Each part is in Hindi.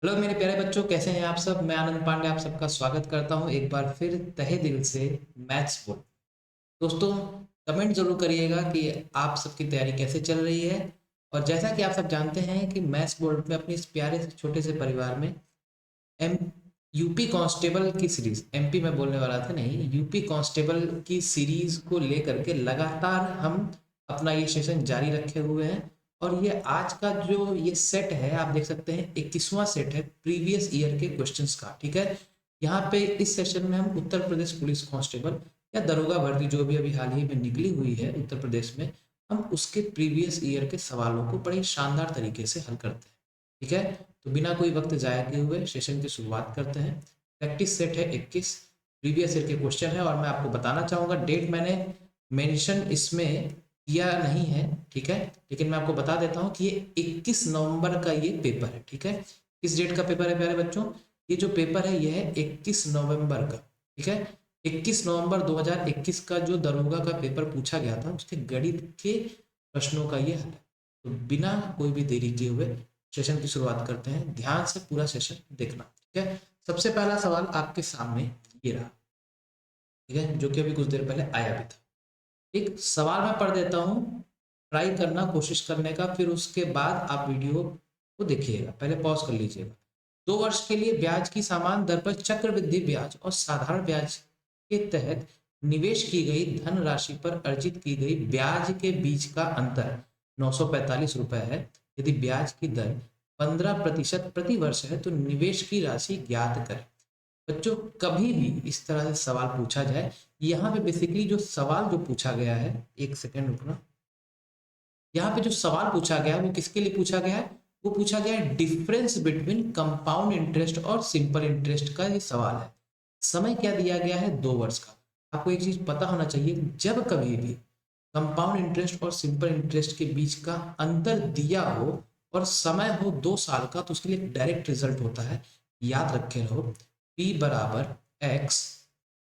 हेलो मेरे प्यारे बच्चों, कैसे हैं आप सब। मैं आनंद पांडे आप सबका स्वागत करता हूं एक बार फिर तहे दिल से मैथ्स बोर्ड। दोस्तों, कमेंट जरूर करिएगा कि आप सबकी तैयारी कैसे चल रही है। और जैसा कि आप सब जानते हैं कि मैथ्स बोर्ड में अपने इस प्यारे से छोटे से परिवार में एम यूपी कांस्टेबल की सीरीज, एमपी में बोलने वाला था नहीं, यूपी कांस्टेबल की सीरीज को लेकर के लगातार हम अपना ये सेशन जारी रखे हुए हैं। और ये आज का जो ये सेट है, आप देख सकते हैं 21वां सेट है प्रीवियस ईयर के क्वेश्चंस का। ठीक है, यहाँ पे इस सेशन में हम उत्तर प्रदेश पुलिस कांस्टेबल या दरोगा भर्ती जो भी अभी हाल ही में निकली हुई है उत्तर प्रदेश में, हम उसके प्रीवियस ईयर के सवालों को बड़े शानदार तरीके से हल करते हैं। ठीक है, तो बिना कोई वक्त जाया किए हुए सेशन की शुरुआत करते हैं। प्रैक्टिस सेट है 21, प्रीवियस ईयर के क्वेश्चन है। और मैं आपको बताना चाहूँगा, डेट मैंने मेंशन इसमें किया नहीं है, ठीक है, लेकिन मैं आपको बता देता हूँ कि ये 21 नवंबर का ये पेपर है। ठीक है, किस डेट का पेपर है प्यारे बच्चों? ये जो पेपर है ये है 21 नवंबर का। ठीक है, 21 नवंबर 2021 का जो दरोगा का पेपर पूछा गया था उसके गणित के प्रश्नों का ये हल है। तो बिना कोई भी देरी किए हुए सेशन की शुरुआत करते हैं। ध्यान से पूरा सेशन देखना। ठीक है, सबसे पहला सवाल आपके सामने ये रहा। ठीक है, जो कि अभी कुछ देर पहले आया भी था। एक सवाल मैं पढ़ देता हूँ, ट्राई करना, कोशिश करने का, फिर उसके बाद आप वीडियो को देखिएगा। पहले पॉज कर लीजिएगा। 2 वर्ष के लिए ब्याज की समान दर पर चक्रवृद्धि ब्याज और साधारण ब्याज के तहत निवेश की गई धनराशि पर अर्जित की गई ब्याज के बीच का अंतर 945 रुपए है। यदि ब्याज की दर 15% प्रति वर्ष है तो निवेश की राशि ज्ञात करें। बच्चों, कभी भी इस तरह से सवाल पूछा जाए, यहाँ पे बेसिकली जो सवाल जो पूछा गया है, एक सेकेंड रुकना, यहाँ पे जो सवाल पूछा गया है वो किसके लिए पूछा गया है? वो पूछा गया है डिफरेंस बिटवीन कंपाउंड इंटरेस्ट और सिंपल इंटरेस्ट का ये सवाल है। समय क्या दिया गया है? 2 वर्ष का। आपको एक चीज पता होना चाहिए, जब कभी भी कंपाउंड इंटरेस्ट और सिंपल इंटरेस्ट के बीच का अंतर दिया हो और समय हो 2 साल का, तो उसके लिए डायरेक्ट रिजल्ट होता है। याद रखे रहो, P बराबर x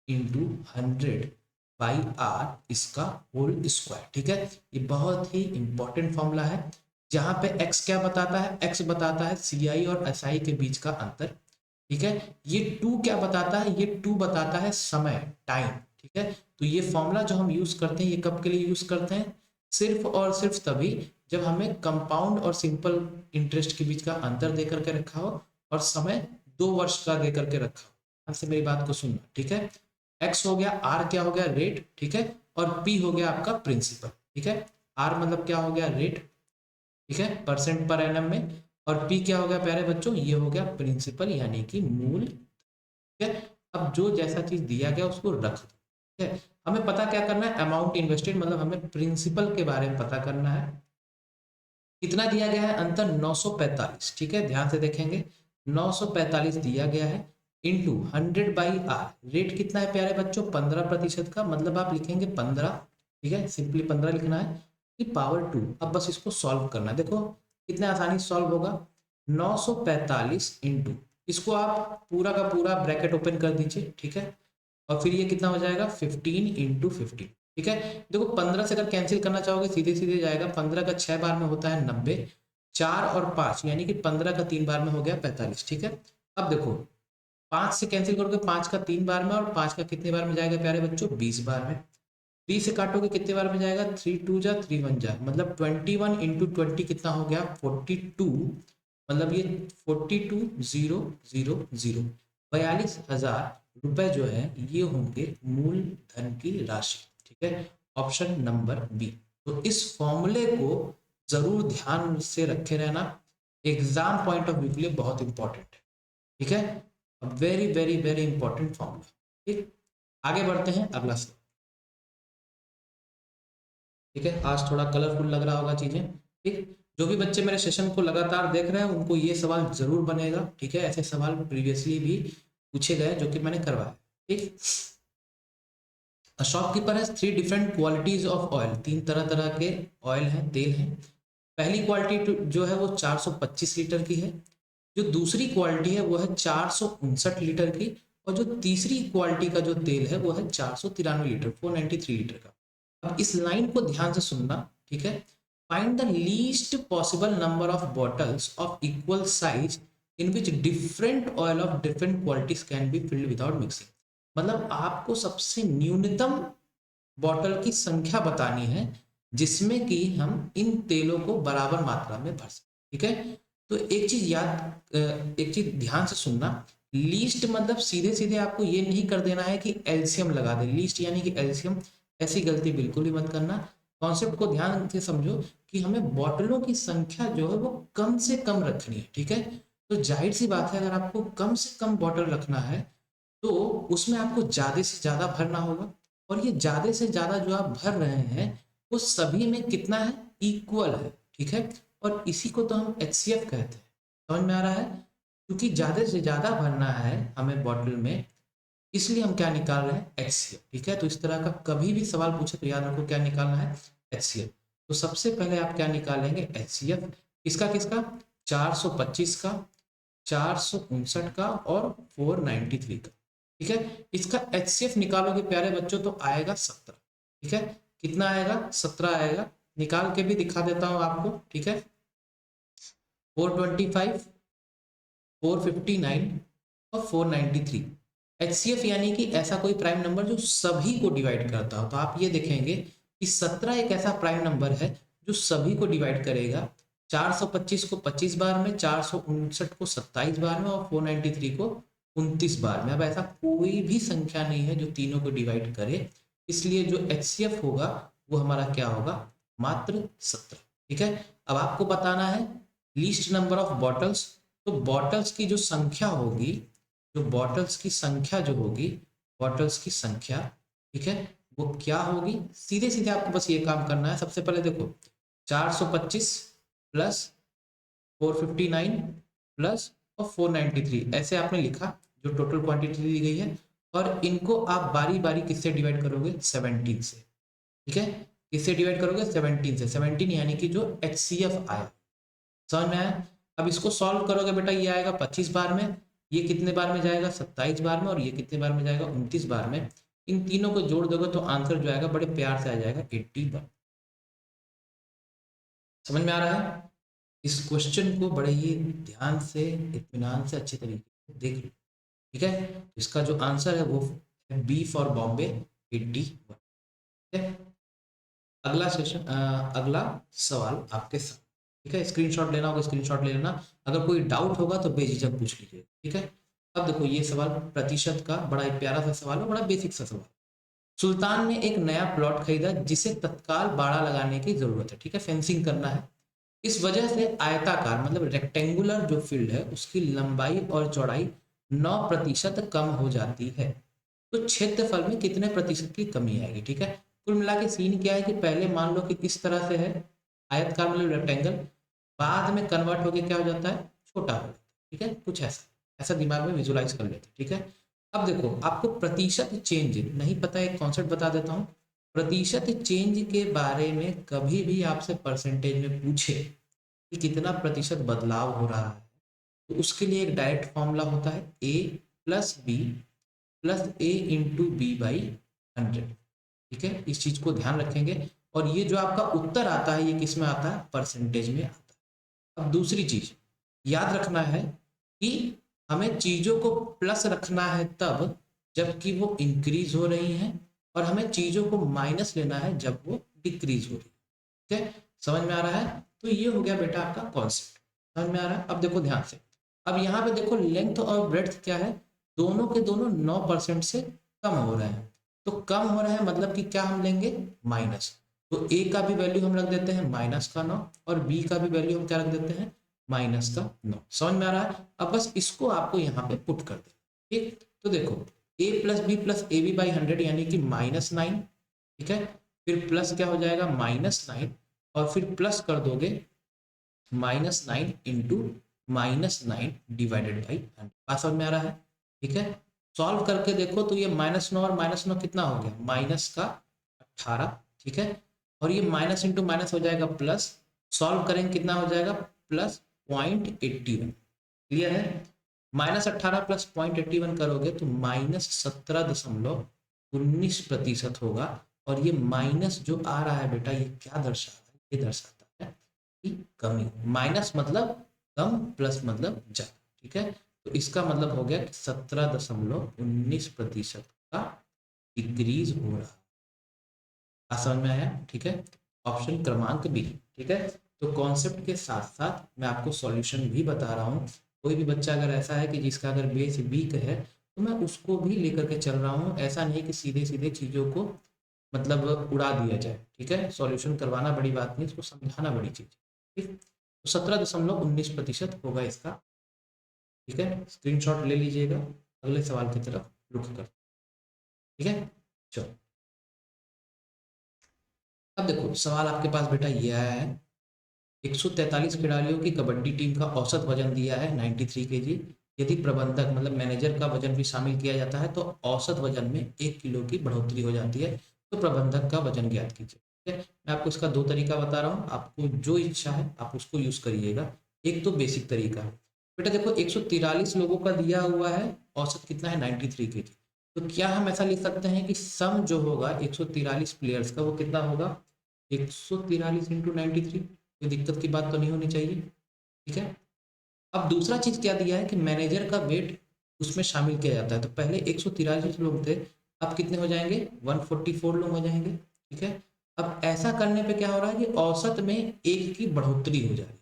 इंटू 100/r इसका होल स्क्वायर। ठीक है, ये बहुत ही इंपॉर्टेंट फॉर्मूला है। जहां पे x क्या बताता है? x बताता है CI और SI के बीच का अंतर। ठीक है, ये 2 क्या बताता है? ये 2 बताता है समय, टाइम। ठीक है, तो ये फॉर्मूला जो हम यूज करते हैं, ये कब के लिए यूज करते हैं? सिर्फ और सिर्फ तभी जब हमें कंपाउंड और सिंपल इंटरेस्ट के बीच का अंतर दे करके रखा हो और समय 2 वर्ष का दे करके रखा हो। ध्यान से मेरी बात को सुनना। ठीक है, एक्स हो गया, आर क्या हो गया? रेट। ठीक है, और पी हो गया आपका प्रिंसिपल। ठीक है, आर मतलब क्या हो गया? रेट। ठीक है, परसेंट पर एनम में। और पी क्या हो गया प्यारे बच्चों? ये हो गया प्रिंसिपल यानी कि मूल। ठीक है, अब जो जैसा चीज दिया गया उसको रख दो। ठीक है, हमें पता क्या करना है? अमाउंट इन्वेस्टेड, मतलब हमें प्रिंसिपल के बारे में पता करना है। कितना दिया गया है? अंतर 945। ठीक है, ध्यान से देखेंगे, 945 दिया गया है इंटू 100/r। रेट कितना है प्यारे बच्चों? 15% का, मतलब आप लिखेंगे 15। ठीक है, सिंपली 15 लिखना है कि पावर 2। अब बस इसको सॉल्व करना है। देखो कितने आसानी से सॉल्व होगा। 945 इंटू, इसको आप पूरा का पूरा ब्रैकेट ओपन कर दीजिए। ठीक है, और फिर ये कितना हो जाएगा? 15 × 15। ठीक है, देखो 15 से अगर कैंसिल करना चाहोगे सीधे सीधे जाएगा। 15 का 6 बार में होता है 90, 4 और 5 यानी कि 15 का 3 बार में हो गया 45। ठीक है, अब देखो 5 से कैंसिल करोगे, 5 का 3 बार में, और 5 का कितने बार में जाएगा प्यारे बच्चों? 20 बार में। 20 से काटोगे कितने बार में जाएगा? 3 2 जा 3 1 जा, मतलब 21 इंटू 20 कितना हो गया? 42। मतलब ये 42,000 42,000 रुपए जो है ये होंगे मूलधन की राशि। ठीक है, ऑप्शन नंबर बी। तो इस फॉर्मूले को जरूर ध्यान से रखे रहना, एग्जाम पॉइंट ऑफ व्यू के लिए बहुत इंपॉर्टेंट है। ठीक है, very very very important formula. ठीक, आगे बढ़ते हैं अगला सवाल। ठीक है, आज थोड़ा कलरफुल लग रहा होगा चीजें। ठीक, जो भी बच्चे मेरे सेशन को लगातार देख रहे हैं उनको ये सवाल जरूर बनेगा। ठीक है, ऐसे सवाल प्रीवियसली भी पूछे गए जो कि मैंने करवाया। ठीक, शॉपकीपर है 3 डिफरेंट क्वालिटीज ऑफ ऑयल। 3 तरह तरह के ऑयल हैं, तेल हैं। पहली क्वालिटी जो है वो 425 लीटर की है। जो दूसरी क्वालिटी है वो है 459 लीटर की। और जो तीसरी क्वालिटी का जो तेल है वो है 493 लीटर, 493 लीटर का। अब इस लाइन को ध्यान से सुनना। ठीक है, find the least possible number of bottles of equal size in which different oil of different qualities can be filled without mixing. मतलब आपको सबसे न्यूनतम बॉटल की संख्या बतानी है जिसमें कि हम इन तेलों को बराबर मात्रा में भर सकें। ठीक है, तो एक चीज ध्यान से सुनना। लीस्ट मतलब सीधे सीधे आपको ये नहीं कर देना है कि एलसीएम लगा दे, लीस्ट यानी कि एलसीएम, ऐसी गलती बिल्कुल भी मत करना। कॉन्सेप्ट को ध्यान से समझो कि हमें बॉटलों की संख्या जो है वो कम से कम रखनी है। ठीक है, तो जाहिर सी बात है, अगर आपको कम से कम बॉटल रखना है तो उसमें आपको ज्यादा से ज्यादा भरना होगा, और ये ज्यादा से ज्यादा जो आप भर रहे हैं वो सभी में कितना है, इक्वल है। ठीक है, और इसी को तो हम एचसीएफ कहते हैं। समझ में आ रहा है? क्योंकि ज्यादा से ज्यादा भरना है हमें बॉटल में, इसलिए हम क्या निकाल रहे हैं, एचसीएफ। ठीक है, तो इस तरह का कभी भी सवाल पूछे तो याद रखो क्या निकालना है, एचसीएफ। तो सबसे पहले आप क्या निकालेंगे, एचसीएफ। किसका किसका, 425 का, 459 का और 493 का। ठीक है, इसका एचसीएफ निकालोगे प्यारे बच्चों तो आएगा 17। ठीक है, कितना आएगा, 17 आएगा। निकाल के भी दिखा देता हूं आपको। ठीक है, 425, 459 और 493। एचसीएफ यानी कि ऐसा कोई प्राइम नंबर जो सभी को डिवाइड करता हो। तो आप ये देखेंगे कि 17 एक ऐसा प्राइम नंबर है जो सभी को डिवाइड करेगा। 425 को 25 बार में, 459 को 27 बार में और 493 को 29 बार में। अब ऐसा कोई भी संख्या नहीं है जो तीनों को डिवाइड करे, इसलिए जो एचसीएफ होगा वो हमारा क्या होगा, मात्र 17। ठीक है, अब आपको बताना है लीस्ट नंबर ऑफ बॉटल्स। तो बॉटल्स की जो संख्या होगी, जो बॉटल्स की संख्या जो होगी, बॉटल्स की संख्या, ठीक है, वो क्या होगी, सीधे सीधे आपको बस ये काम करना है। सबसे पहले देखो 425 प्लस 459 प्लस और 493 ऐसे आपने लिखा जो टोटल क्वांटिटी दी गई है, और इनको आप बारी बारी किससे डिवाइड करोगे, 17 से। ठीक है, किससे डिवाइड करोगे, 17 से। 17 यानी कि जो एचसीएफ आया। समझ में आया? अब इसको सॉल्व करोगे बेटा, ये आएगा 25 बार में, ये कितने बार में जाएगा, 27 बार में, और ये कितने बार में जाएगा, 29 बार में। इन तीनों को जोड़ दोगे तो आंसर जो आएगा बड़े प्यार से आ जाएगा 80 बार। समझ में आ रहा है? इस क्वेश्चन को बड़े ही ध्यान से, इत्मीनान से, अच्छे तरीके से देख लो। ठीक है, इसका जो आंसर है वो है बी फॉर बॉम्बे, 81। ठीक है, अगला सवाल आपके साथ। ठीक है, स्क्रीनशॉट लेना होगा, स्क्रीनशॉट ले लेना। अगर कोई डाउट होगा तो बेझिझक पूछ लीजिए। ठीक है, अब देखो ये सवाल प्रतिशत का बड़ा ही प्यारा सा सवाल है, बड़ा बेसिक सा सवाल। सुल्तान ने एक नया प्लॉट खरीदा जिसे तत्काल बाड़ा लगाने की जरूरत है। ठीक है, फेंसिंग करना है। इस वजह से आयताकार मतलब रेक्टेंगुलर जो फील्ड है उसकी लंबाई और चौड़ाई 9% कम हो जाती है। तो क्षेत्रफल में कितने प्रतिशत की कमी आएगी। ठीक है, कुल मिला के सीन क्या है कि पहले मान लो कि इस तरह से है आयतकार मतलब रेक्टेंगल, बाद में कन्वर्ट होके क्या हो जाता है, छोटा हो जाता है। ठीक है, कुछ ऐसा ऐसा दिमाग में विजुलाइज कर लेते हैं। ठीक है, अब देखो आपको प्रतिशत चेंज नहीं पता, एक कॉन्सेप्ट बता देता हूँ। प्रतिशत चेंज के बारे में कभी भी आपसे परसेंटेज में पूछे कि कितना प्रतिशत बदलाव हो रहा है, तो उसके लिए एक डायरेक्ट फॉर्मूला होता है a plus B plus A into B by 100। ठीक है, इस चीज को ध्यान रखेंगे, और ये जो आपका उत्तर आता है ये किस में आता है, परसेंटेज में आता है। अब दूसरी चीज याद रखना है कि हमें चीजों को प्लस रखना है तब जबकि वो इंक्रीज हो रही हैं, और हमें चीजों को माइनस लेना है जब वो डिक्रीज हो रही है। ठीक है, समझ में आ रहा है? तो ये हो गया बेटा आपका कॉन्सेप्ट। समझ में आ रहा है? अब देखो ध्यान से, अब यहाँ पे देखो लेंथ और ब्रेड्थ क्या है, दोनों के दोनों 9% से कम हो रहे हैं। तो कम हो रहे हैं मतलब कि क्या हम लेंगे, माइनस। तो ए का भी वैल्यू हम रख देते हैं -9, और बी का भी वैल्यू हम क्या रख देते हैं, -9। समझ में आ रहा है? अब बस इसको आपको यहाँ पे पुट कर दे। ठीक, तो देखो a plus B plus A B by 100 यानी कि -9। ठीक है, फिर प्लस क्या हो जाएगा, -9, और फिर प्लस कर दोगे -9 इंटू -9 डिवाइडेड बाई 100। बात समझ में आ रहा है? ठीक है, सॉल्व करके देखो तो ये -9 और -9 कितना हो गया, -18। ठीक है, और ये माइनस इंटू माइनस हो जाएगा प्लस, सॉल्व करेंगे कितना हो जाएगा, +0.81। क्लियर है? -18 प्लस 0.81 करोगे तो -17.19% होगा। और ये माइनस जो आ रहा है बेटा, ये क्या दर्शा रहा है, ये दर्शाता है कि कमी। माइनस मतलब कम, प्लस मतलब ज्यादा। ठीक है। तो इसका मतलब हो गया कि 17.19% का डिक्रीज हो रहा। समझ में आया? ठीक है। ऑप्शन क्रमांक बी। ठीक है। तो कॉन्सेप्ट के साथ साथ मैं आपको सॉल्यूशन भी बता रहा हूँ। कोई भी बच्चा अगर ऐसा है कि जिसका अगर बेस वीक है तो मैं उसको भी लेकर के चल रहा हूँ। ऐसा नहीं कि सीधे सीधे चीज़ों को मतलब उड़ा दिया जाए। ठीक है। सॉल्यूशन करवाना बड़ी बात नहीं, इसको समझाना बड़ी चीज़। ठीक। तो 17.19% होगा इसका। ठीक है। स्क्रीनशॉट ले लीजिएगा, अगले सवाल की तरफ रुख कर। ठीक है। चलो अब देखो सवाल आपके पास बेटा ये आया है। 143 खिलाड़ियों की कबड्डी टीम का औसत वजन दिया है 93 केजी। यदि प्रबंधक मतलब मैनेजर का वजन भी शामिल किया जाता है तो औसत वजन में 1 किलो की बढ़ोतरी हो जाती है। तो प्रबंधक का वजन ज्ञात कीजिए। ठीक है। मैं आपको इसका दो तरीका बता रहा हूँ, आपको जो इच्छा है आप उसको यूज करिएगा। एक तो बेसिक तरीका है बेटा, देखो 143 लोगों का दिया हुआ है, औसत कितना है 93 केजी। तो क्या हम ऐसा लिख सकते हैं कि सम जो होगा 143 प्लेयर्स का वो कितना होगा 143 इंटू 93। कोई दिक्कत की बात तो नहीं होनी चाहिए। ठीक है। अब दूसरा चीज क्या दिया है कि मैनेजर का वेट उसमें शामिल किया जाता है। तो पहले 143 लोग थे, अब कितने हो जाएंगे 144 लोग हो जाएंगे। ठीक है। अब ऐसा करने पे क्या हो रहा है कि औसत में एक की बढ़ोतरी हो जाएगी।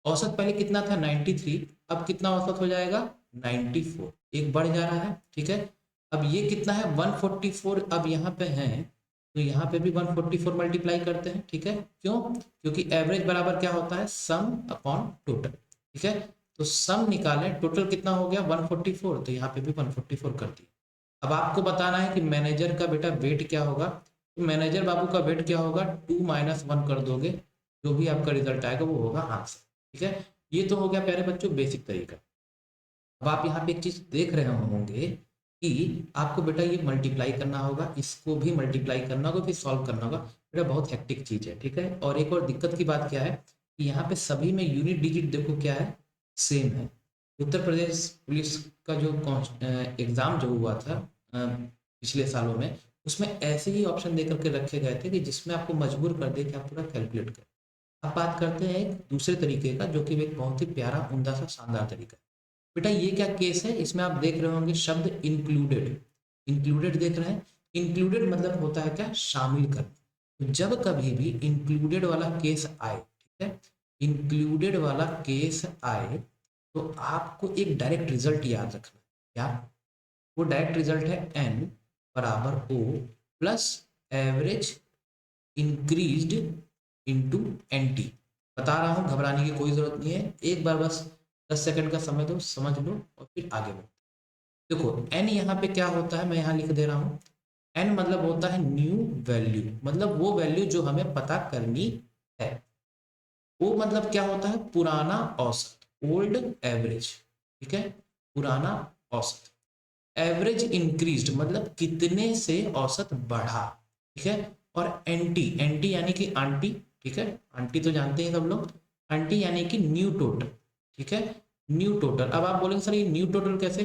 औसत पहले कितना था 93, अब कितना औसत हो जाएगा 94, एक बढ़ जा रहा है। ठीक है। अब ये कितना है 144, अब यहाँ पे है तो यहाँ पे भी 144 मल्टीप्लाई करते हैं। ठीक है। क्यों? क्योंकि एवरेज बराबर क्या होता है सम अपॉन टोटल। ठीक है। तो सम निकालें, टोटल कितना हो गया 144, तो यहाँ पे भी 144 कर दिया। अब आपको बताना है कि मैनेजर का बेटा वेट क्या होगा। तो मैनेजर बाबू का वेट क्या होगा 2 - 1 कर दोगे, जो भी आपका रिजल्ट आएगा वो होगा आंसर। ठीक है। ये तो हो गया प्यारे बच्चों बेसिक तरीका। अब आप यहाँ पे एक चीज देख रहे होंगे कि आपको बेटा ये मल्टीप्लाई करना होगा, इसको भी मल्टीप्लाई करना होगा, फिर सॉल्व करना होगा। बेटा बहुत हेक्टिक चीज है। ठीक है। और एक और दिक्कत की बात क्या है कि यहाँ पे सभी में यूनिट डिजिट देखो क्या है सेम है। उत्तर प्रदेश पुलिस का जो एग्जाम जो हुआ था पिछले सालों में, उसमें ऐसे ही ऑप्शन दे करके रखे गए थे कि जिसमें आपको मजबूर कर दे कि आप पूरा कैलकुलेट करें। अब बात करते हैं एक दूसरे तरीके का जो कि एक बहुत ही प्यारा उम्दा सा शानदार तरीका है। बेटा ये क्या केस है, इसमें आप देख रहे होंगे शब्द इंक्लूडेड। इंक्लूडेड देख रहे हैं। इंक्लूडेड मतलब होता है क्या शामिल कर। तो जब कभी भी इंक्लूडेड वाला केस आए, ठीक है, इंक्लूडेड वाला केस आए तो आपको एक डायरेक्ट रिजल्ट याद रखना। क्या? वो डायरेक्ट रिजल्ट है एन बराबर O plus average increased into NT. बता रहा हूँ, घबराने की कोई जरूरत नहीं है, एक बार बस 10 सेकंड का समय दो, समझ लो और फिर आगे बढ़ो। देखो एन यहाँ पे क्या होता है मैं यहाँ लिख दे रहा हूँ। एन मतलब होता है न्यू वैल्यू, मतलब वो वैल्यू जो हमें पता करनी है। वो मतलब क्या होता है पुराना औसत, ओल्ड एवरेज। ठीक है। पुराना औसत। एवरेज इंक्रीज्ड मतलब कितने से औसत बढ़ा। ठीक है। और एंटी, एंटी यानी कि आंटी। ठीक है। आंटी तो जानते हैं सब लोग। आंटी यानी कि न्यू टोटल। ठीक है। New total. अब आप बोलेंगे सर ये न्यू टोटल कैसे?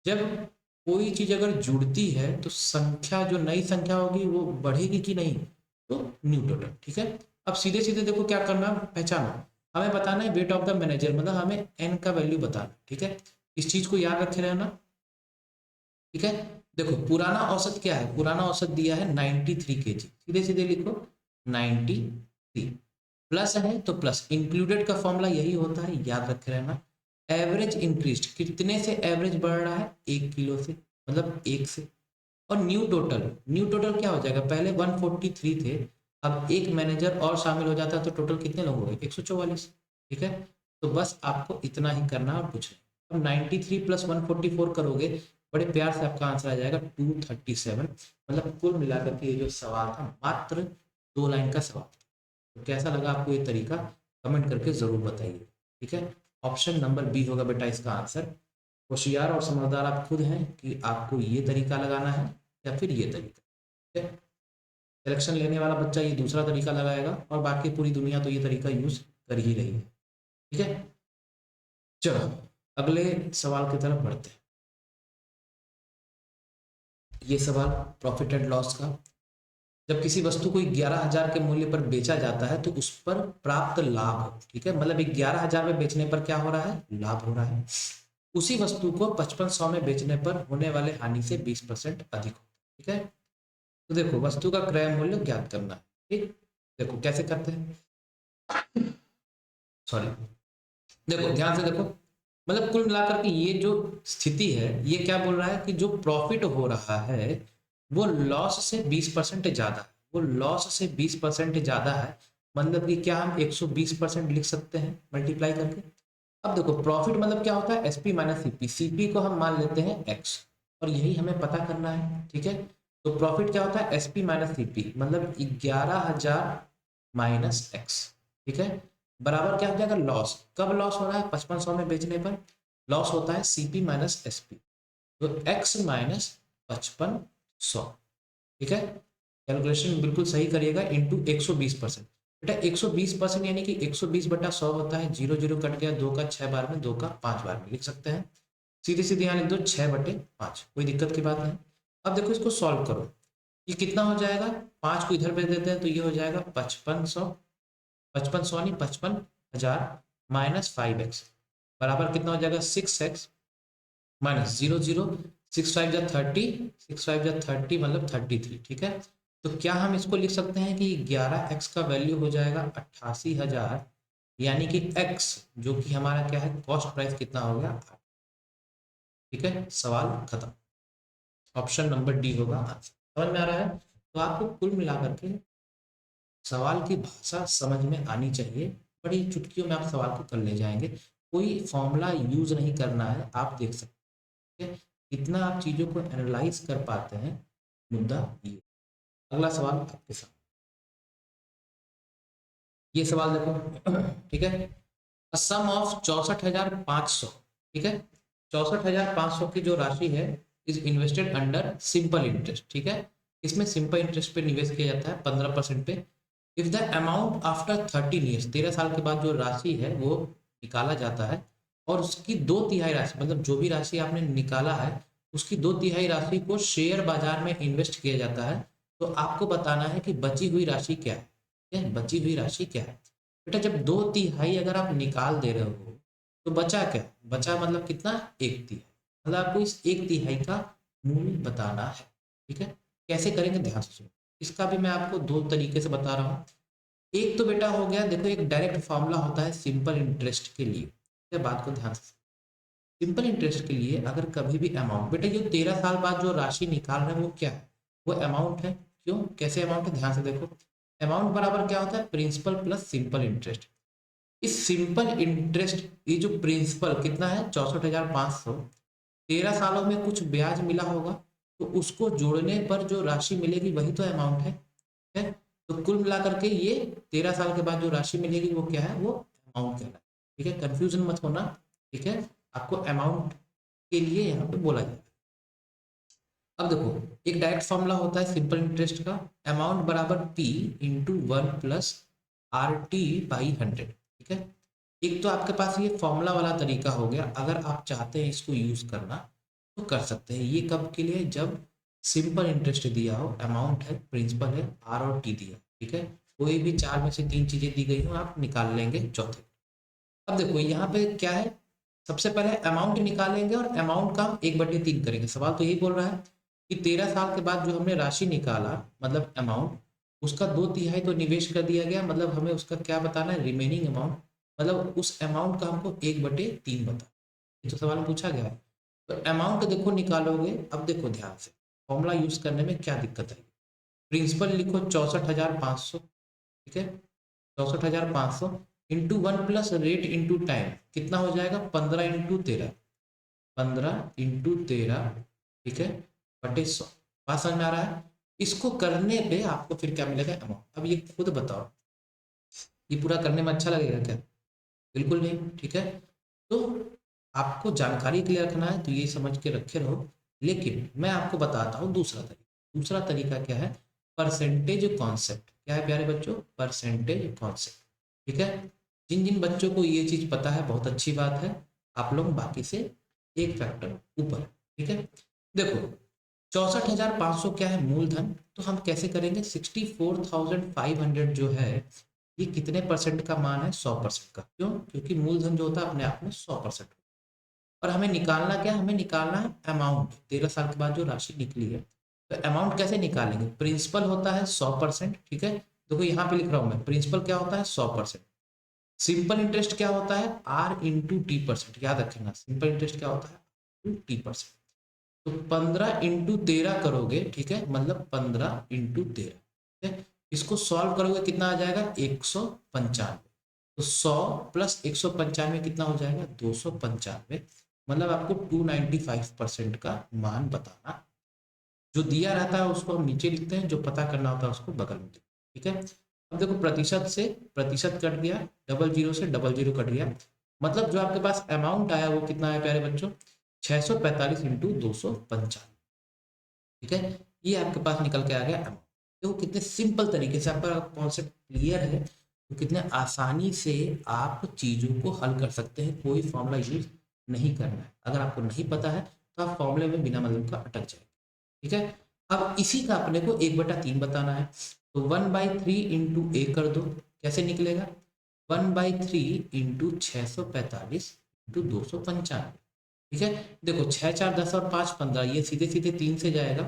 जब कोई चीज अगर जुड़ती है तो संख्या, जो नई संख्या होगी वो बढ़ेगी कि नहीं, तो न्यू टोटल। ठीक है। अब सीधे सीधे देखो क्या करना, पहचानो। हमें बताना है वेट ऑफ द मैनेजर, मतलब हमें एन का वैल्यू बताना। ठीक है। इस चीज को याद रखे रहना। ठीक है। देखो पुराना औसत क्या है, पुराना औसत दिया है 93 केजी, सीधे सीधे लिखो 93 प्लस है तो प्लस, इंक्लूडेड का फॉर्मूला यही होता है, याद रखे रहना। एवरेज इंक्रीज कितने से एवरेज बढ़ रहा है 1 किलो से, मतलब 1 से। और न्यू टोटल, न्यू टोटल क्या हो जाएगा, पहले 143 थे, अब एक मैनेजर और शामिल हो जाता है तो टोटल कितने लोग हो गए 144। ठीक है। तो बस आपको इतना ही करना और कुछ नहीं। अब 93 प्लस 144 करोगे, बड़े प्यार से आपका आंसर आ जाएगा 237। मतलब कुल मिलाकर के ये जो सवाल था मात्र 2 लाइन का सवाल। तो कैसा लगा आपको ये तरीका, कमेंट करके जरूर बताइए। ठीक है। ऑप्शन नंबर बी होगा बेटा इसका आंसर। होशियार और समझदार आप खुद हैं कि आपको ये तरीका लगाना है या फिर ये तरीका। ठीक है। सिलेक्शन लेने वाला बच्चा ये दूसरा तरीका लगाएगा और बाकी पूरी दुनिया तो ये तरीका यूज कर ही रही है। ठीक है। चलो अगले सवाल की तरफ बढ़ते हैं। ये सवाल प्रॉफिट एंड लॉस का जब किसी वस्तु को 11,000 के मूल्य पर बेचा जाता है तो उस पर प्राप्त लाभ, ठीक है, मतलब 11,000 में बेचने पर क्या हो रहा है, लाभ हो रहा है। उसी वस्तु को 5500 में बेचने पर होने वाले हानि से 20% अधिक हो, ठीक है। तो देखो वस्तु का क्रय मूल्य ज्ञात करना है, ठीक। देखो कैसे करते हैं, सॉरी, देखो ध्यान से देखो, मतलब कुल मिलाकर के ये जो स्थिति है ये क्या बोल रहा है कि जो प्रॉफिट हो रहा है वो लॉस से 20% ज्यादा है, वो लॉस से 20% ज्यादा है। मतलब कि क्या हम 120% लिख सकते हैं मल्टीप्लाई करके। अब देखो प्रॉफिट मतलब क्या होता है, एसपी माइनस सीपी, सीपी को हम मान लेते हैं एक्स, और यही हमें पता करना है, ठीक है। तो प्रॉफिट क्या होता है, एसपी माइनस सीपी, मतलब 11,000 माइनस एक्स, ठीक है, बराबर क्या हो जाएगा, लॉस। कब लॉस हो रहा है, 5500 में बेचने पर लॉस होता है सीपी माइनस एसपी, तो एक्स माइनस 5500, ठीक है। कैलकुलेशन बिल्कुल सही करिएगा, इंटू 120%। बेटा 120% यानी कि 120/100 होता है, 0 0 कट गया, 2 का 6 बार में, 2 का 5 बार में लिख सकते हैं। सीधे सीधे यहाँ लिख दो 6/5, कोई दिक्कत की बात नहीं। अब देखो इसको सॉल्व करो, ये कितना हो जाएगा, 5 को इधर भेज देते हैं तो ये हो जाएगा 5500, 5500 नहीं 55,000 माइनस 5x बराबर कितना हो जाएगा 6x माइनस 0 0, 6 5 जा 30, 6 5 जा 30 मतलब 33, ठीक है। तो क्या हम इसको लिख सकते हैं कि 11x का वैल्यू हो जाएगा 88,000, यानी कि x जो कि हमारा क्या है कॉस्ट प्राइस कितना हो गया, ठीक है। सवाल खत्म, ऑप्शन नंबर डी होगा आंसर। समझ में आ रहा है। तो आपको कुल मिलाकर के सवाल की भाषा समझ में आनी चाहिए, बड़ी चुटकियों में आप सवाल को कर ले जाएंगे, कोई फॉर्मूला यूज नहीं करना है, आप देख सकते हैं कितना आप चीजों को एनालाइज कर पाते हैं, मुद्दा ये। अगला सवाल आपके साथ, ये सवाल देखो ठीक है, सम ऑफ 64,500, ठीक है, 64,500 की जो राशि है is invested under simple interest, ठीक है। इसमें सिंपल इंटरेस्ट पे निवेश किया जाता है 15% पे। If the amount after 13 years, 13 साल के बाद जो राशि है वो निकाला जाता है, और उसकी 2/3 राशि, मतलब जो भी राशि आपने निकाला है उसकी 2/3 राशि को शेयर बाजार में इन्वेस्ट किया जाता है, तो आपको बताना है कि बची हुई राशि क्या है, ठीक है, बची हुई राशि क्या है। बेटा जब 2/3 अगर आप निकाल दे रहे हो तो बचा क्या, बचा मतलब कितना, 1/3, मतलब आपको इस 1/3 का मूल्य बताना है, ठीक है। कैसे करेंगे ध्यान से सुनो, इसका भी मैं आपको दो तरीके से बता रहा हूँ। एक तो बेटा हो गया, देखो एक डायरेक्ट फॉर्मूला होता है सिंपल इंटरेस्ट के लिए, ये बात को ध्यान से, सिंपल इंटरेस्ट के लिए अगर कभी भी अमाउंट, बेटा ये 13 साल बाद जो राशि निकाल रहे हैं वो क्या है, वो अमाउंट है। क्यों, कैसे अमाउंट है, ध्यान से देखो, अमाउंट बराबर क्या होता है, प्रिंसिपल प्लस सिंपल इंटरेस्ट। इस सिंपल इंटरेस्ट, ये जो प्रिंसिपल कितना है 64,500, 13 सालों में कुछ ब्याज मिला होगा, तो उसको जोड़ने पर जो राशि मिलेगी वही तो अमाउंट है, ठीक है। तो कुल मिलाकर के ये 13 साल के बाद जो राशि मिलेगी वो क्या है, वो अमाउंट कहलाता है, ठीक है। कंफ्यूजन मत होना, ठीक है, आपको अमाउंट के लिए यहाँ पे बोला जाएगा। अब देखो एक डायरेक्ट फॉर्मूला होता है सिंपल इंटरेस्ट का, अमाउंट बराबर P इंटू 1 प्लस RT/100, ठीक है। एक तो आपके पास ये फॉर्मूला वाला तरीका हो गया, अगर आप चाहते हैं इसको यूज करना तो कर सकते हैं। ये कब के लिए, जब सिंपल इंटरेस्ट दिया हो, अमाउंट है, प्रिंसिपल है, R और T दिया, ठीक है। कोई भी चार में से तीन चीजें दी गई हो आप निकाल लेंगे चौथे। अब देखो यहाँ पे क्या है, सबसे पहले अमाउंट निकालेंगे और अमाउंट का हम 1/3 करेंगे। सवाल तो यही बोल रहा है कि 13 साल के बाद जो हमने राशि निकाला, मतलब अमाउंट, उसका 2/3 तो निवेश कर दिया गया, मतलब हमें उसका क्या बताना है, रिमेनिंग अमाउंट, मतलब उस अमाउंट का हमको 1/3 बता, ये तो सवाल पूछा गया है। तो अमाउंट देखो निकालोगे, अब देखो ध्यान से फॉर्मूला यूज करने में क्या दिक्कत है, प्रिंसिपल लिखो 64,500, ठीक है, 64,500 into 1 plus rate into time कितना हो जाएगा, 15 × 13, 15 × 13, ठीक है, बटे 100। बात समझ में आ रहा है। इसको करने पे आपको फिर क्या मिलेगा, अमाउंट। अब ये खुद बताओ, ये पूरा करने में अच्छा लगेगा क्या, बिल्कुल नहीं, ठीक है। तो आपको जानकारी के लिए रखना है तो ये समझ के रखे रहो, लेकिन मैं आपको बताता हूँ दूसरा तरीका। दूसरा तरीका क्या है, परसेंटेज कॉन्सेप्ट। क्या है प्यारे बच्चों, परसेंटेज कॉन्सेप्ट, ठीक है। जिन जिन बच्चों को ये चीज पता है बहुत अच्छी बात है, आप लोग बाकी से एक फैक्टर ऊपर, ठीक है। देखो 64,500 क्या है? मूलधन। तो हम कैसे करेंगे? 64,500 जो है ये कितने परसेंट का मान है? 100% का। क्यों? क्योंकि मूलधन जो होता है अपने आप में 100%। और हमें निकालना क्या? हमें निकालना है अमाउंट। 13 साल के बाद जो राशि निकली है, तो अमाउंट कैसे निकालेंगे? प्रिंसिपल होता है 100%, ठीक है। देखो यहाँ पे लिख रहा हूँ मैं, प्रिंसिपल क्या होता है? 100%। सिंपल इंटरेस्ट क्या होता है? R into T percent. याद रखना, सिंपल इंटरेस्ट क्या होता है? T percent. तो 15 × 13 करोगे, ठीक है, मतलब 15 × 13, ठीक है। इसको सॉल्व करोगे कितना आ जाएगा? 195। तो 100 प्लस 195 कितना हो जाएगा? 295। मतलब आपको 295% का मान बताना। जो दिया रहता है उसको हम नीचे लिखते हैं, जो पता करना होता है उसको बगल में लिखते हैं, ठीक है। अब देखो प्रतिशत से प्रतिशत कट गया, डबल जीरो से डबल जीरो कट गया, मतलब जो आपके पास अमाउंट आया वो कितना है प्यारे बच्चों? 645 इंटू 295, ठीक है। ये आपके पास निकल के आ गया अमाउंट। देखो कितने सिंपल तरीके से आपका कॉन्सेप्ट क्लियर है, तो कितने आसानी से आप चीज़ों को हल कर सकते हैं। कोई फॉर्मूला यूज नहीं करना है। अगर आपको नहीं पता है तो आप फॉर्मूले में बिना मतलब का अटक जाए, ठीक है। अब इसी का अपने को 1/3 बताना है, तो 1/3 इंटू ए कर दो। कैसे निकलेगा? 1/3 इंटू 645 इंटू 295, ठीक है। देखो 6 4 10 और 5 15, ये सीधे सीधे 3 से जाएगा,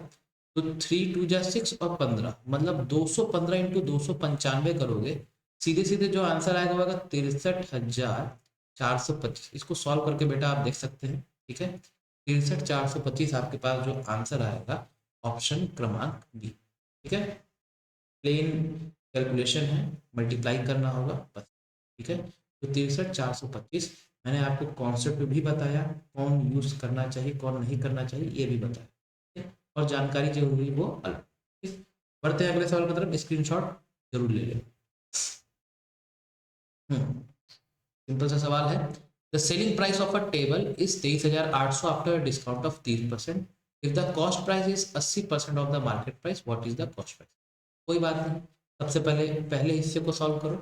तो 3 2 जा 6 और 15, मतलब 215 इंटू 295 करोगे, सीधे सीधे जो आंसर आएगा वो आएगा 63,425। इसको सॉल्व करके बेटा आप देख सकते हैं, ठीक है। 63,425 आपके पास जो आंसर आएगा, ऑप्शन क्रमांक बी, ठीक है। प्लेन कैलकुलेशन है, मल्टीप्लाई करना होगा बस, ठीक है। तो 63,425 मैंने आपको कॉन्सेप्ट भी बताया, कौन यूज करना चाहिए कौन नहीं करना चाहिए ये भी बताया, ठीक है? और जानकारी जो हुई वो अलग, ठीक है? बढ़ते हैं अगले सवाल की तरफ, स्क्रीनशॉट जरूर ले लें। सिंपल सा सवाल है। The selling price of a table is 23,800 after discount of 30%। If the cost price is 80% of the market price, what is the cost price? कोई बात नहीं, सबसे पहले पहले हिस्से को सॉल्व करो,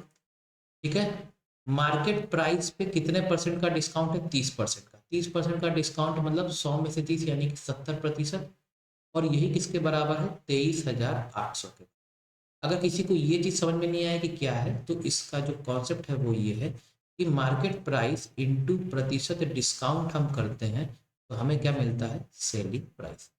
ठीक है। मार्केट प्राइस पे कितने परसेंट का डिस्काउंट है? 30% का। 30% का डिस्काउंट मतलब 100 में से 30 यानी कि 70%। और यही किसके बराबर है? 23,800 के। अगर किसी को ये चीज समझ में नहीं आया कि क्या है, तो इसका जो कॉन्सेप्ट है वो ये है कि मार्केट प्राइस इंटू प्रतिशत डिस्काउंट हम करते हैं, तो हमें क्या मिलता है? Selling price.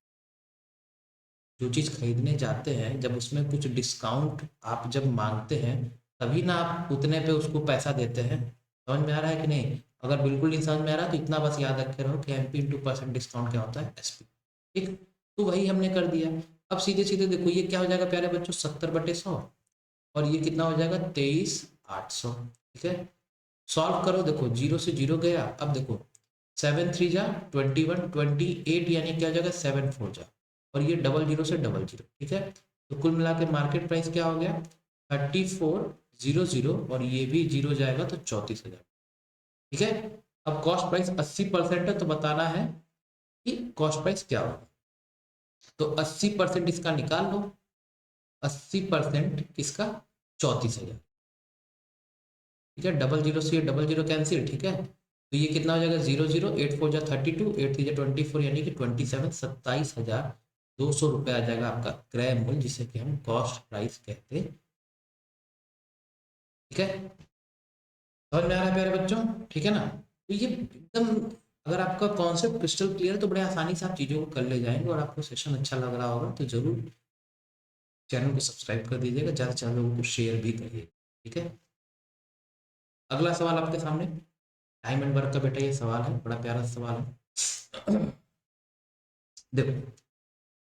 जो चीज़ खरीदने जाते हैं, जब उसमें कुछ डिस्काउंट आप जब मांगते हैं, तभी ना आप उतने पे उसको पैसा देते हैं। समझ में आ रहा है कि नहीं? अगर बिल्कुल नहीं समझ में आ रहा तो इतना बस याद रखे रहो कि MP इंटू परसेंट डिस्काउंट क्या होता है? SP, ठीक। तो वही हमने कर दिया। अब सीधे सीधे देखो ये क्या हो जाएगा प्यारे बच्चों? 70/100। और ये कितना हो जाएगा? 23,800, ठीक है। सॉल्व करो, देखो जीरो से जीरो गया। अब देखो 7 3 जा 21, 28 यानी क्या हो जाएगा? 7 4 जा, और ये डबल जीरो से डबल जीरो, ठीक है। तो कुल मिला के मार्केट प्राइस क्या हो गया? 34,000, और ये भी जीरो जाएगा तो 34,000, ठीक है। अब कॉस्ट प्राइस 80% है, तो बताना है कि कॉस्ट प्राइस क्या होगा। तो 80% इसका निकाल लो। 80% किसका? 34,000, ठीक है। डबल जीरो से डबल जीरो कैंसिल, ठीक है। तो ये कितना हो जाएगा? 0 0 8 4 जा 32, 8 3 जा 24 यानी कि 27, 27,200 रुपये आ जाएगा आपका क्रय मूल्य, जिसे कि हम कॉस्ट प्राइस कहते हैं, ठीक है। समझ में आ रहा है प्यारे बच्चों? ठीक है ना? तो ये एकदम, अगर आपका कॉन्सेप्ट क्रिस्टल क्लियर है तो बड़े आसानी से आप चीज़ों को कर ले जाएंगे, और आपको सेशन अच्छा लग रहा होगा तो जरूर चैनल को सब्सक्राइब कर दीजिएगा, ज़्यादा से ज़्यादा लोगों को शेयर भी करिए, ठीक है। अगला सवाल आपके सामने, टाइम एंड वर्क का बेटा ये सवाल है, बड़ा प्यारा सवाल है। देखो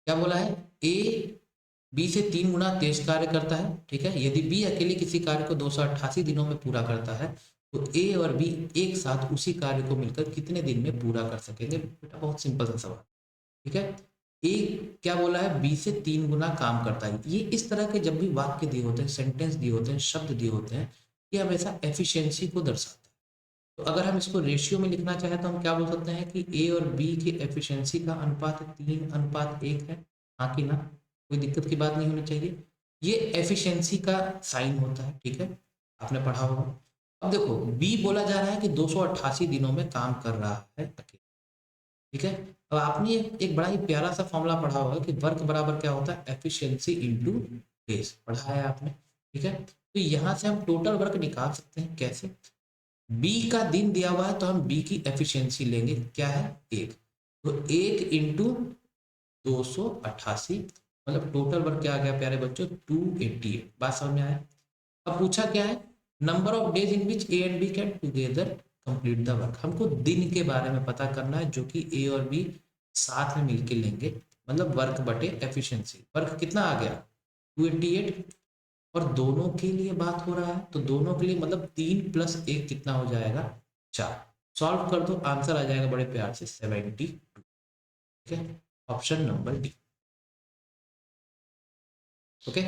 क्या बोला है? ए बी से 3 गुना तेज कार्य करता है, ठीक है। यदि बी अकेले किसी कार्य को 288 दिनों में पूरा करता है, तो ए और बी एक साथ उसी कार्य को मिलकर कितने दिन में पूरा कर सकेंगे? बेटा बहुत सिंपल सा सवाल, ठीक है। ए क्या बोला है? बी से 3 गुना काम करता है। ये इस तरह के जब भी वाक्य दिए होते हैं, सेंटेंस दिए होते हैं, शब्द दिए होते हैं, ये हमेशा एफिशिएंसी को दर्शाता है। तो अगर हम इसको रेशियो में लिखना चाहें तो हम क्या बोल सकते हैं कि ए और बी की एफिशिएंसी का अनुपात 3:1 है। हाँ कि ना? कोई दिक्कत की बात नहीं होनी चाहिए। ये एफिशिएंसी का साइन होता है, ठीक है, आपने पढ़ा होगा। अब देखो बी बोला जा रहा है कि 288 दिनों में काम कर रहा है अकेले, ठीक है। अब आपने एक बड़ा ही प्यारा सा फॉर्मूला पढ़ा होगा कि वर्क बराबर क्या होता है, एफिशिएंसी इनटू डेज, पढ़ा है आपने, ठीक है। तो यहाँ से हम टोटल वर्क निकाल सकते हैं, कैसे, बी का दिन दिया हुआ है तो हम बी की एफिशिएंसी लेंगे, क्या है, एक, तो एक इंटू 288, मतलब टोटल वर्क क्या आ गया प्यारे बच्चों, 288। बात समझ में आया। अब पूछा क्या है, number of days in which A and B can together complete the work, हमको दिन के बारे में पता करना है जो कि ए और बी साथ में मिलके लेंगे, मतलब वर्क बटे एफिशिएंसी। वर्क कितना आ गया, 288, और दोनों के लिए बात हो रहा है तो दोनों के लिए मतलब 3 + 1 कितना हो जाएगा, 4। सॉल्व कर दो, आंसर आ जाएगा बड़े प्यार से 72, ठीक है, ऑप्शन नंबर डी। ओके,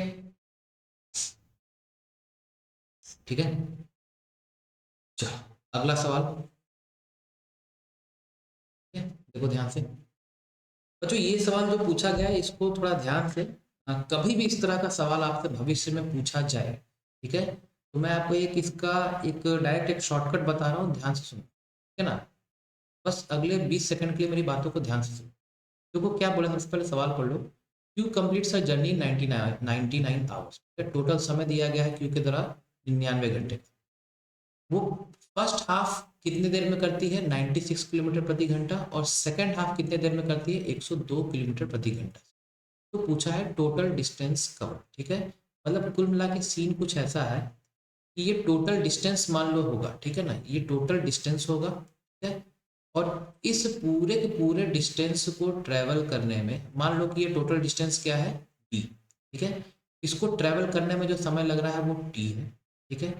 ठीक है। चलो अगला सवाल, ठीक है, देखो ध्यान से बच्चों, ये सवाल जो पूछा गया है इसको थोड़ा ध्यान से, कभी भी इस तरह का सवाल आपसे भविष्य में पूछा जाए, ठीक है, तो मैं आपको एक इसका एक डायरेक्ट एक शॉर्टकट बता रहा हूँ, ध्यान से सुनो, ठीक है ना। बस अगले 20 सेकंड के लिए मेरी बातों को ध्यान से सुनो। देखो क्या बोला, सबसे पहले सवाल पढ़ लो। Q completes a journey 99 hours, total समय दिया गया है क्यू के द्वारा 99 घंटे। वो फर्स्ट हाफ कितने देर में करती है, 96 किलोमीटर प्रति घंटा, और सेकंड हाफ कितने देर में करती है, 102 किलोमीटर प्रति घंटा। तो पूछा है टोटल डिस्टेंस कवर, ठीक है, मतलब कुल मिला के सीन कुछ ऐसा है कि ये टोटल डिस्टेंस मान लो होगा, ठीक है ना, ये टोटल डिस्टेंस होगा, ठीक है, और इस पूरे के पूरे डिस्टेंस को ट्रेवल करने में मान लो कि ये टोटल डिस्टेंस क्या है, टी, ठीक है, इसको ट्रेवल करने में जो समय लग रहा है वो टी है, ठीक है,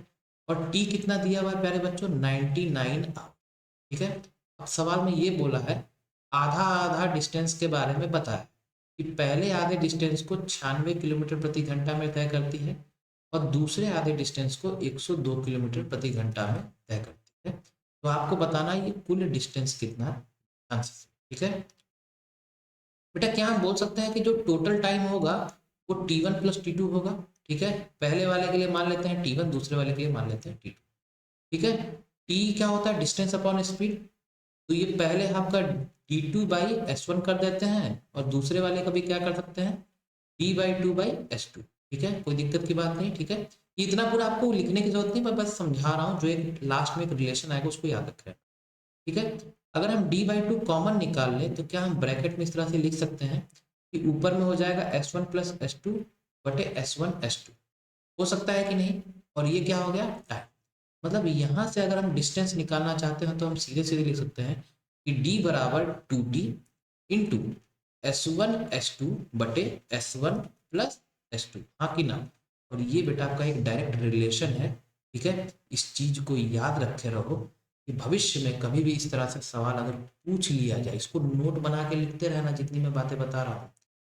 और टी कितना दिया हुआ है प्यारे बच्चों, 99 आवर, ठीक है। अब सवाल में ये बोला है आधा आधा डिस्टेंस के बारे में बताया कि पहले आधे डिस्टेंस को 96 किलोमीटर प्रति घंटा में तय करती है और दूसरे आधे डिस्टेंस को 102 किलोमीटर प्रति घंटा में तय करती है। तो आपको बताना है ये कुल डिस्टेंस कितना है, ठीक है बेटा। क्या हम बोल सकते हैं कि जो टोटल टाइम होगा वो T1 + T2 होगा, ठीक है, पहले वाले के लिए मान लेते हैं T1, दूसरे वाले के लिए मान लेते हैं T2, ठीक है। T क्या होता है, डिस्टेंस अपॉन स्पीड, तो ये पहले हाफ का D2/S1 कर देते हैं और दूसरे वाले का भी क्या कर सकते हैं, D/2/S2, ठीक है, कोई दिक्कत की बात नहीं, ठीक है। इतना पूरा आपको लिखने की जरूरत नहीं, मैं बस समझा रहा हूँ, जो एक लास्ट में एक रिलेशन आएगा उसको याद रखें, ठीक है। अगर हम D/2 कॉमन निकाल लें तो क्या हम ब्रैकेट में इस तरह से लिख सकते हैं कि ऊपर में हो जाएगा S1 + S2 बटे S1 S2, हो सकता है कि नहीं, और ये क्या हो गया, टाइम। मतलब यहाँ से अगर हम डिस्टेंस निकालना चाहते हैं तो हम सीधे सीधे लिख सकते हैं कि D बराबर 2T इंटू S1 S2 बटे S1 + S2, हाँ कि ना। और ये बेटा आपका एक डायरेक्ट रिलेशन है, ठीक है, इस चीज को याद रखे रहो कि भविष्य में कभी भी इस तरह से सवाल अगर पूछ लिया जाए, इसको नोट बना के लिखते रहना जितनी मैं बातें बता रहा हूँ।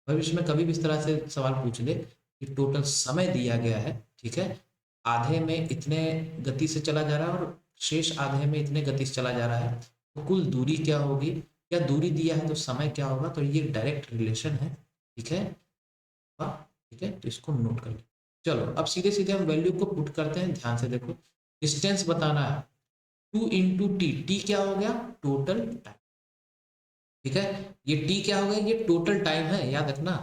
भविष्य में कभी भी इस तरह से सवाल पूछ ले कि टोटल समय दिया गया है, ठीक है, आधे में इतने गति से चला जा रहा है और शेष आधे में इतने गति से चला जा रहा है, तो कुल दूरी क्या होगी, क्या दूरी दिया है तो समय क्या होगा, तो ये डायरेक्ट रिलेशन है, ठीक है, ठीक है, तो इसको नोट कर लीजिए। चलो अब सीधे सीधे हम वैल्यू को पुट करते हैं, ध्यान से देखो, डिस्टेंस बताना है 2 इंटू टी, टी क्या हो गया, टोटल टाइम, ठीक है, ये टी क्या हो गया, ये टोटल टाइम है, याद रखना,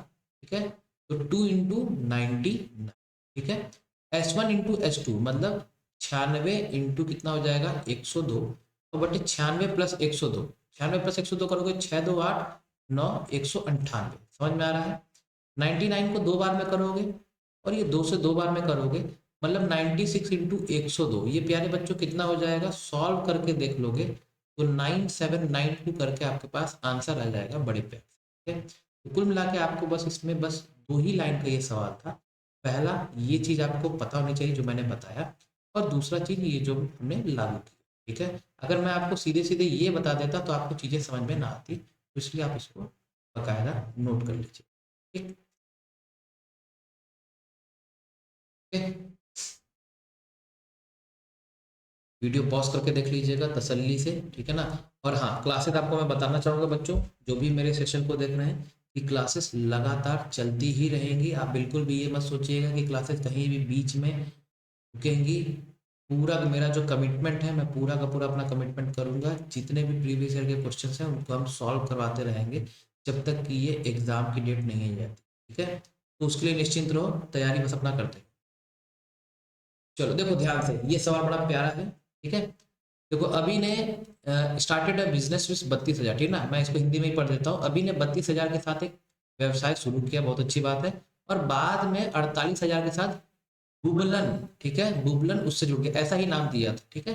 ठीक है, तो 2 इंटू 99, ठीक है, S1 इंटू S2 मतलब 96 इंटू कितना हो जाएगा, 102, तो बटे 96 + 102, 96 + 102 करोगे 6 2 8 9 198, समझ में आ रहा है। 99 को 2 बार में करोगे और ये 2 से 2 बार में करोगे, मतलब 96 इंटू 102, ये प्यारे बच्चों कितना हो जाएगा, सॉल्व करके देख लोगे तो 9792 करके आपके पास आंसर आ जाएगा बड़े प्यार से, ठीक है। तो कुल मिला के आपको बस इसमें बस 2 ही लाइन का ये सवाल था। पहला ये चीज़ आपको पता होनी चाहिए जो मैंने बताया, और दूसरा चीज़ ये जो हमने लागू की, ठीक है। अगर मैं आपको सीधे सीधे ये बता देता तो आपको चीज़ें समझ में ना आती, तो इसलिए आप इसको बाकायदा नोट कर लीजिए, ठीक है। वीडियो पॉज करके देख लीजिएगा तसल्ली से, ठीक है ना। और हाँ, क्लासेस आपको मैं बताना चाहूँगा बच्चों, जो भी मेरे सेशन को देख रहे हैं, कि क्लासेस लगातार चलती ही रहेंगी। आप बिल्कुल भी ये मत सोचिएगा कि क्लासेस कहीं भी बीच में रुकेंगी, पूरा मेरा जो कमिटमेंट है, मैं पूरा का पूरा अपना कमिटमेंट करूंगा। जितने भी प्रीवियस ईयर के क्वेश्चन हैं उनको हम सॉल्व करवाते रहेंगे जब तक कि ये एग्जाम की डेट नहीं आ जाती, ठीक है। तो उसके लिए निश्चिंत रहो, तैयारी बस अपना करते हैं। चलो देखो ध्यान से, ये सवाल बड़ा प्यारा है, ठीक है। देखो अभी ने स्टार्टेड अ बिजनेस विथ 32,000, ठीक ना, मैं इसको हिंदी में ही पढ़ देता हूँ। अभी ने 32,000 के साथ एक व्यवसाय शुरू किया, बहुत अच्छी बात है। और बाद में 48,000 के साथ बुबलन, ठीक है, बुबलन उससे जुड़ गया, ऐसा ही नाम दिया था, ठीक है।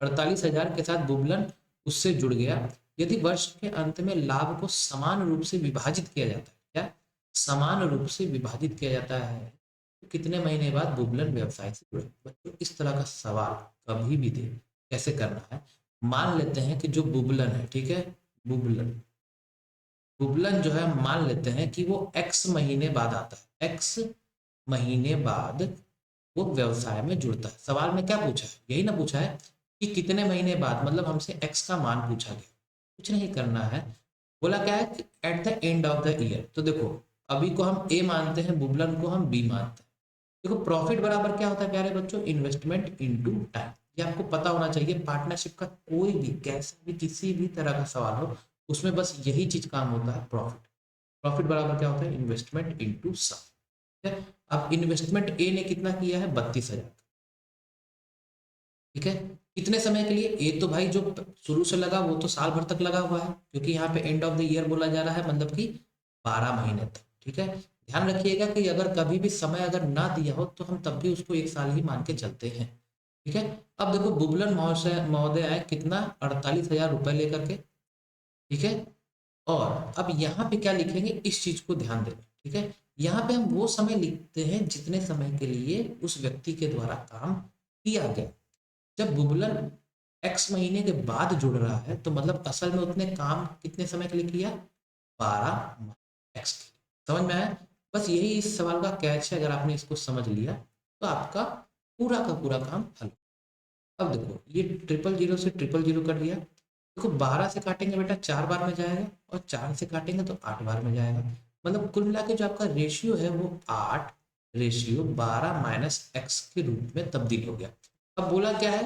48,000 के साथ बुबलन उससे जुड़ गया। यदि वर्ष के अंत में लाभ को समान रूप से विभाजित किया जाता है, क्या समान रूप से विभाजित किया जाता है, तो कितने महीने बाद बुबलन व्यवसाय से जुड़े। बच्चों इस तरह का सवाल कभी भी दे, कैसे करना है। मान लेते हैं कि जो बुबलन है, ठीक है, बुबलन बुबलन जो है, मान लेते हैं कि वो x महीने बाद आता है, x महीने बाद वो व्यवसाय में जुड़ता है। सवाल में क्या पूछा है, यही ना पूछा है कि कितने महीने बाद, मतलब हमसे x का मान पूछा गया, कुछ नहीं करना है। बोला क्या है कि at the end of the year. तो देखो अभी को हम a मानते हैं, बुबलन को हम b मानते हैं। देखो प्रॉफिट बराबर क्या होता है प्यारे बच्चों, इन्वेस्टमेंट इनटू टाइम। ये आपको पता होना चाहिए। पार्टनरशिप का कोई भी, कैसा भी, किसी भी तरह का सवाल हो, उसमें बस यही चीज काम होता है, प्रॉफिट। प्रॉफिट बराबर क्या होता है, इन्वेस्टमेंट इनटू सम, ठीक है। अब इन्वेस्टमेंट ए ने कितना किया है, 32,000, ठीक है। कितने समय के लिए, ए तो भाई जो शुरू से लगा वो तो साल भर तक लगा हुआ है, क्योंकि यहाँ पे एंड ऑफ द ईयर बोला जा रहा है, मतलब कि 12 महीने तक, ठीक है। ध्यान रखिएगा कि अगर कभी भी समय अगर ना दिया हो तो हम तब भी उसको एक साल ही मान के चलते हैं, ठीक है। अब देखो बुबलन महोदय आए कितना, 48,000 रुपए लेकर के, ठीक है। और अब यहाँ पे क्या लिखेंगे, इस चीज को ध्यान देना, ठीक है। यहाँ पे हम वो समय लिखते हैं जितने समय के लिए उस व्यक्ति के द्वारा काम किया गया। जब बुबलन x महीने के बाद जुड़ रहा है तो मतलब असल में उसने काम कितने समय के लिए किया, 12 x के लिए। समझ में आया। बस यही इस सवाल का कैच है, अगर आपने इसको समझ लिया तो आपका पूरा का पूरा काम हल। अब देखो ये 000 से 000 कर दिया। देखो 12 से काटेंगे बेटा 4 बार में जाएगा, और 4 से काटेंगे तो 8 बार में जाएगा। मतलब कुल मिला के जो आपका रेशियो है वो 8:12 माइनस एक्स के रूप में तब्दील हो गया। अब बोला क्या है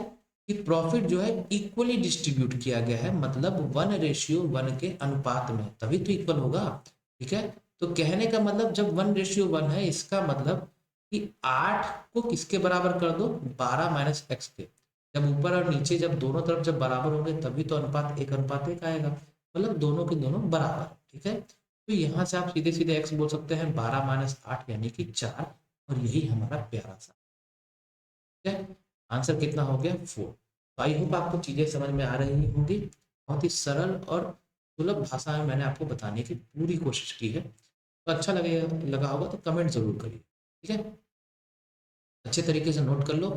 कि प्रॉफिट जो है इक्वली डिस्ट्रीब्यूट किया गया है, मतलब 1:1 के अनुपात में, तभी तो इक्वल होगा, ठीक है। तो कहने का मतलब जब 1:1 है, इसका मतलब कि 8 को किसके बराबर कर दो, 12 माइनस एक्स के। जब ऊपर और नीचे जब दोनों तरफ जब बराबर होंगे तभी तो अनुपात 1:1 आएगा, मतलब दोनों के दोनों बराबर, ठीक है। तो यहाँ से आप सीधे सीधे x बोल सकते हैं 12 माइनस 8 यानी कि 4, और यही हमारा प्यारा सा, ठीक है। आंसर कितना हो गया, 4। तो आई होप आपको चीजें समझ में आ रही होंगी। बहुत ही सरल और सुलभ भाषा में मैंने आपको बताने की पूरी कोशिश की है। तो अच्छा लगा होगा तो कमेंट जरूर करिए, ठीक है। अच्छे तरीके से नोट कर लो।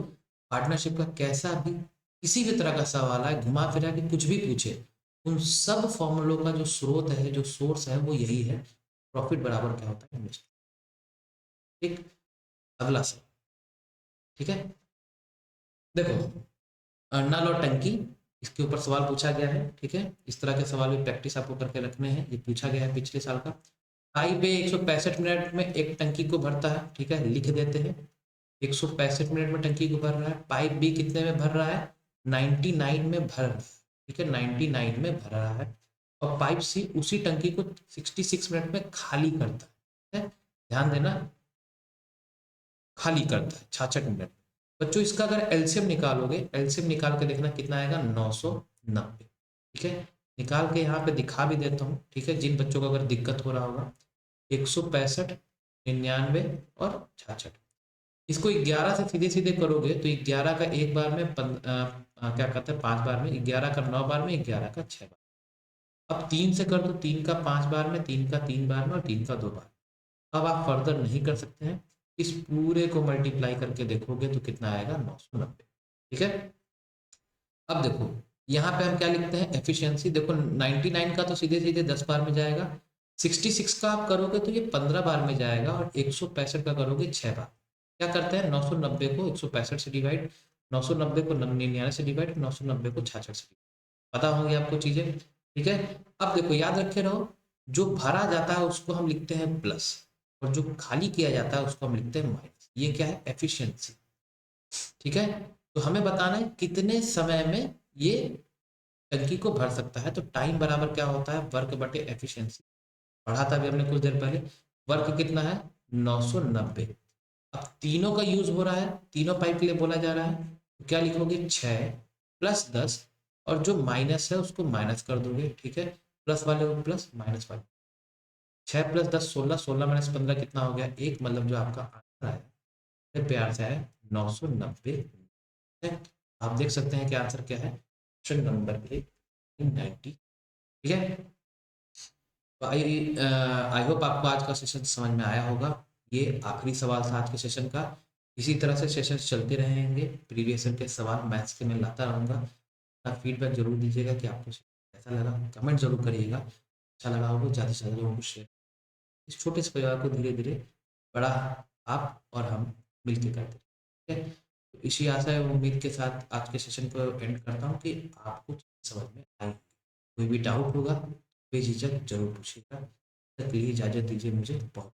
पार्टनरशिप का कैसा भी किसी भी तरह का सवाल है, घुमा फिरा के कुछ भी पूछे, उन सब फॉर्मूलों का जो स्रोत है, जो सोर्स है, वो यही है, प्रॉफिट बराबर क्या होता है, इन्वेस्ट। ठीक, अगला सवाल, ठीक है। देखो नल और टंकी, इसके ऊपर सवाल पूछा गया है, ठीक है। इस तरह के सवाल भी प्रैक्टिस आपको करके रखने हैं। ये पूछा गया है पिछले साल का। पाइप पे 165 मिनट में एक टंकी को भरता है, ठीक है, लिख देते हैं। 165 मिनट में टंकी को भर रहा है। पाइप बी कितने में भर रहा है, 99 में भर रहा है, ठीक है, 99 में भर रहा है। और पाइप सी उसी टंकी को 66 मिनट में खाली करता है, ठीक है? ध्यान देना, खाली करता है 66 मिनट। बच्चों इसका अगर एलसीएम निकालोगे, एलसीएम निकाल के देखना कितना आएगा, 990, ठीक है। निकाल के यहाँ पे दिखा भी देता हूँ, ठीक है, जिन बच्चों को अगर दिक्कत हो रहा होगा। 165, 99 और 66। इसको 11 से सीधे सीधे करोगे तो 11 का एक बार में क्या कहते हैं 5 बार में, 11 का 9 बार में, 11 का 6 बार। अब 3 से कर दो, 3 का 5 बार में, 3 का 3 बार में, और 3 का 2 बार। अब आप फर्दर नहीं कर सकते हैं। इस पूरे को मल्टीप्लाई करके देखोगे तो कितना आएगा, 990, ठीक है। अब देखो यहाँ पे हम क्या लिखते हैं, एफिशिएंसी। देखो 99 का तो सीधे सीधे 10 बार में जाएगा। 66 का आप करोगे तो ये 15 बार में जाएगा, और 165 का करोगे 6 बार। क्या करते हैं, 990 को 165 से डिवाइड, 990 को 99 से डिवाइड, 990 को 66 से डिवाइड। पता होंगी आपको चीजें, ठीक है। अब देखो याद रखे रहो, जो भरा जाता है उसको हम लिखते हैं प्लस, और जो खाली किया जाता है उसको हम लिखते हैं माइनस। ये क्या है, एफिशिएंसी, ठीक है। तो हमें बताना है कितने समय में ये टंकी को भर सकता है। तो टाइम बराबर क्या होता है, वर्क बटे एफिशिएंसी। पढ़ा था अभी हमने कुछ देर पहले। वर्क कितना है, 990। अब तीनों का यूज हो रहा है, तीनों पाइप के लिए बोला जा रहा है, तो क्या लिखोगे, 6 प्लस 10, और जो माइनस है उसको माइनस कर दोगे, ठीक है, प्लस वाले को प्लस, माइनस वाले। 6 + 10 16, 16 - 15 कितना हो गया, एक, मतलब जो आपका आंसर है फिर प्यार से है 990 है। आप देख सकते हैं कि आंसर क्या है, ऑप्शन नंबर ए, 90। ठीक है। तो आई होप आपको आज का सेशन समझ में आया होगा। ये आखिरी सवाल था आज के सेशन का। इसी तरह से सेशन चलते रहेंगे, प्रीवियस ईयर के सवाल मैथ्स के मैं लाता रहूँगा। अपना फीडबैक जरूर दीजिएगा कि आपको कैसा लगा, कमेंट जरूर करिएगा। अच्छा लगा होगा ज़्यादा से ज़्यादा लोगों को शेयर। इस छोटे से परिवार को धीरे धीरे बड़ा आप और हम मिलकर करते हैं, ठीक है। तो इसी आशा है उम्मीद के साथ आज के सेशन को एंड करता हूँ कि आपको समझ में आए। कोई भी डाउट होगा बेझिझक जरूर पूछिएगा। तक के लिए इजाज़त दीजिए मुझे। बहुत